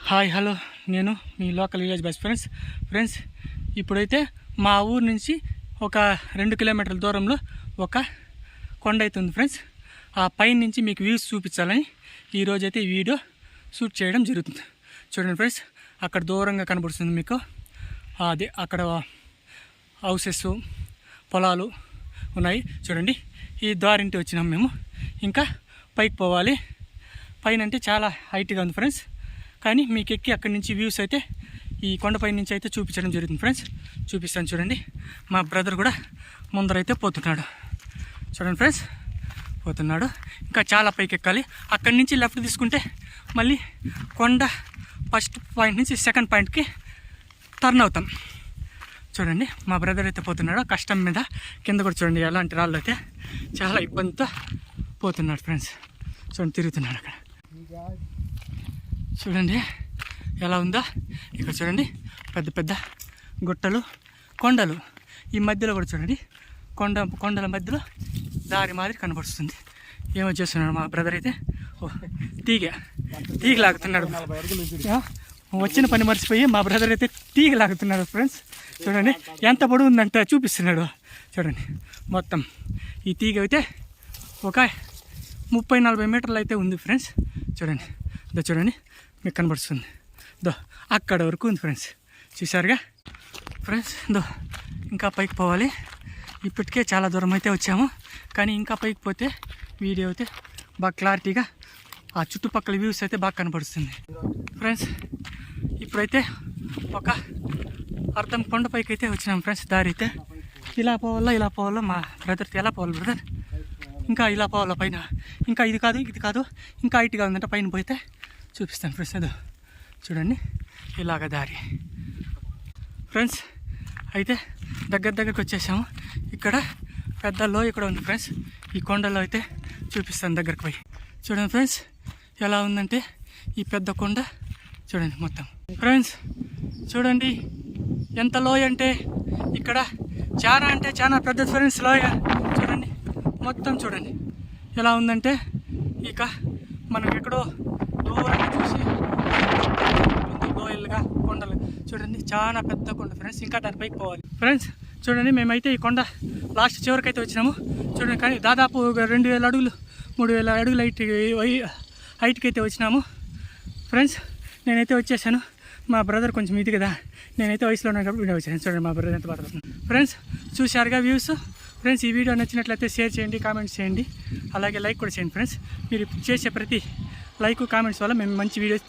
Hi hello నేను మీ local village best friends ఇప్పుడైతే మా ఊరు నుంచి ఒక 2 కిలోమీటర్ల దూరంలో ఒక కొండ అయితే ఉంది ఫ్రెండ్స్. ఆ పైన నుంచి మీకు వ్యూస్ చూపించాలని ఈరోజైతే ఈ వీడియో షూట్ చేయడం జరుగుతుంది. చూడండి ఫ్రెండ్స్, అక్కడ దూరంగా కనబడుతుంది మీకు. అది అక్కడ హౌసెస్ పొలాలు ఉన్నాయి. చూడండి, ఈ దారింటి వచ్చినాం మేము. ఇంకా పైకి పోవాలి. పైన అంటే చాలా హైట్గా ఉంది ఫ్రెండ్స్, కానీ మీకు ఎక్కి అక్కడి నుంచి వ్యూస్ అయితే ఈ కొండపై నుంచి అయితే చూపించడం జరుగుతుంది ఫ్రెండ్స్. చూపిస్తాను చూడండి. మా బ్రదర్ కూడా ముందరైతే పోతున్నాడు. చూడండి ఫ్రెండ్స్, పోతున్నాడు. ఇంకా చాలా పైకి ఎక్కాలి. అక్కడి నుంచి లెఫ్ట్ తీసుకుంటే మళ్ళీ కొండ ఫస్ట్ పాయింట్ నుంచి సెకండ్ పాయింట్కి టర్న్ అవుతాం. చూడండి, మా బ్రదర్ అయితే పోతున్నాడు కష్టం మీద. కింద కూడా చూడండి ఎలాంటి రాళ్ళు అయితే చాలా ఇబ్బందితో పోతున్నాడు ఫ్రెండ్స్. చూడండి, తిరుగుతున్నాడు అక్కడ. చూడండి ఎలా ఉందో. ఇక్కడ చూడండి పెద్ద పెద్ద గుట్టలు, కొండలు. ఈ మధ్యలో కూడా చూడండి కొండల మధ్యలో దారి మాదిరి కనబడుతుంది. ఏమో చేస్తున్నాడు మా బ్రదర్ అయితే. తీగ లాగుతున్నాడు. వచ్చిన పని మర్చిపోయి మా బ్రదర్ అయితే తీగ లాగుతున్నాడు ఫ్రెండ్స్. చూడండి ఎంత పొడవు ఉందంటే చూపిస్తున్నాడు. చూడండి మొత్తం ఈ తీగ అయితే ఒక 30-40 మీటర్లు అయితే ఉంది ఫ్రెండ్స్. చూడండి చూడండి మీకు కనబడుతుంది. అక్కడ వరకు ఉంది ఫ్రెండ్స్. చూసారుగా ఫ్రెండ్స్. ఇంకా పైకి పోవాలి. ఇప్పటికే చాలా దూరం అయితే వచ్చాము, కానీ ఇంకా పైకి పోతే వీడియో అయితే బాగా క్లారిటీగా ఆ చుట్టుపక్కల వ్యూస్ అయితే బాగా కనబడుతుంది ఫ్రెండ్స్. ఇప్పుడైతే ఒక అర్థం కొండ పైకి అయితే వచ్చినాం ఫ్రెండ్స్. దారి అయితే ఇలా పోవాలా మా బ్రదర్తో. ఎలా పోవాలి బ్రదర్? ఇంకా ఇలా పోవాలా పైన. ఇంకా ఇది కాదు ఇంకా హైట్గా ఉందంటే పైన పోతే చూపిస్తాను ఫ్రెండ్స్. చూడండి ఇలాగ దారి ఫ్రెండ్స్. అయితే దగ్గరికి వచ్చేసాము. ఇక్కడ పెద్ద లోయ కూడా ఉంది ఫ్రెండ్స్. ఈ కొండలో అయితే చూపిస్తాను దగ్గరికి పోయి. చూడండి ఫ్రెండ్స్ ఎలా ఉందంటే ఈ పెద్ద కొండ. చూడండి మొత్తం ఫ్రెండ్స్. చూడండి ఎంత లోయ అంటే ఇక్కడ చాలా పెద్ద ఫ్రెండ్స్ లోయ. చూడండి మొత్తం చూడండి ఎలా ఉందంటే ఇక మనం ఎక్కడో దూరంగా చూసి లోయలుగా కొండలు. చూడండి చాలా పెద్ద కొండ ఫ్రెండ్స్. ఇంకా దానిపైకి పోవాలి ఫ్రెండ్స్. చూడండి మేమైతే ఈ కొండ లాస్ట్ చివరికి అయితే వచ్చినాము. చూడండి, కానీ దాదాపు 2000 అడుగులు 3000 అడుగులు హైట్కి అయితే వచ్చినాము ఫ్రెండ్స్. నేనైతే వచ్చేసాను. మా బ్రదర్ కొంచెం ఇది కదా, నేనైతే వయసులో ఉన్నా కాబట్టి వీడియో వచ్చాను. చూడండి మా బ్రదర్ ఎంత బాధపడుతుంది ఫ్రెండ్స్. చూశారుగా వ్యూస్ ఫ్రెండ్స్. ఈ వీడియో నచ్చినట్లయితే షేర్ చేయండి, కామెంట్స్ చేయండి, అలాగే లైక్ కూడా చేయండి ఫ్రెండ్స్. మీరు చేసే ప్రతి లైక్ కామెంట్స్ వల్ల మేము మంచి వీడియోస్